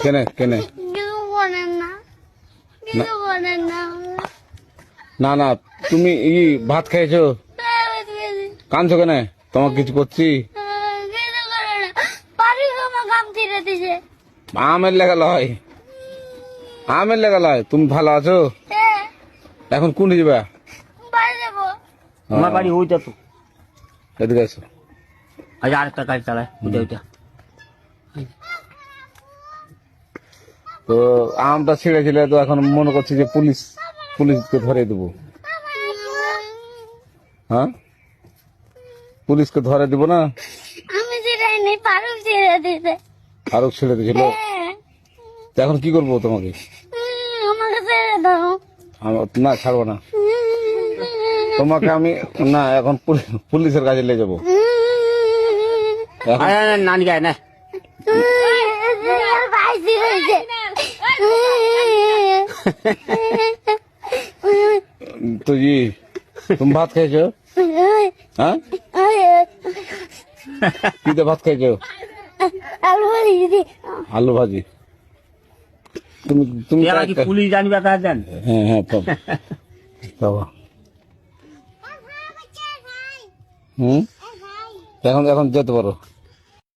কেনে কেনে কিছু বলেন না, কিছু বলেন না। না না তুমি ভাত খাইছো? কাঁদছো কেনে? তোমাকে কিছু করছি? কিছু করে না, বাড়ি আমার কাম ছিঁড়ে দিছে। আমের লেগা লয়, আমের লেগা লয়। তুমি ভালো আছো? এখন কোন যাবা? বাড়ি যাবো। আমার বাড়ি ওইটা তো। এদিকে আসো। আজ আরেকটা গাড়ি চালায় ওইটা ওইটা। তো আমটা ছিঁড়েছিলে তো এখন মনে করছি যে পুলিশকে ধরে দেবো। হ্যাঁ, পুলিশকে ধরে দিব না? আমি ছিঁড়াইনি, ফারুক ছিঁড়ে দিছে। ফারুক ছেড়ে দিয়েছিল। তো এখন কি করবো তোমাকে? আমাকে ছেড়ে দাও। না ছাড়বো না তোমাকে আমি। না এখন পুলিশের কাছে নিয়ে যাবো। এখন নানি গায়ে না ভাই ছিঁড়েছে। তো তুমি ভাত খাইছো? হ্যাঁ, কি দিয়ে ভাত খাইছো? আলু ভাজি দিদি। আলু ভাজি। তুমি তুমি এরা কি পুলিশ জানবে তা জান? হ্যাঁ হ্যাঁ বাবা। হুম, এখন এখন যেতে পারো।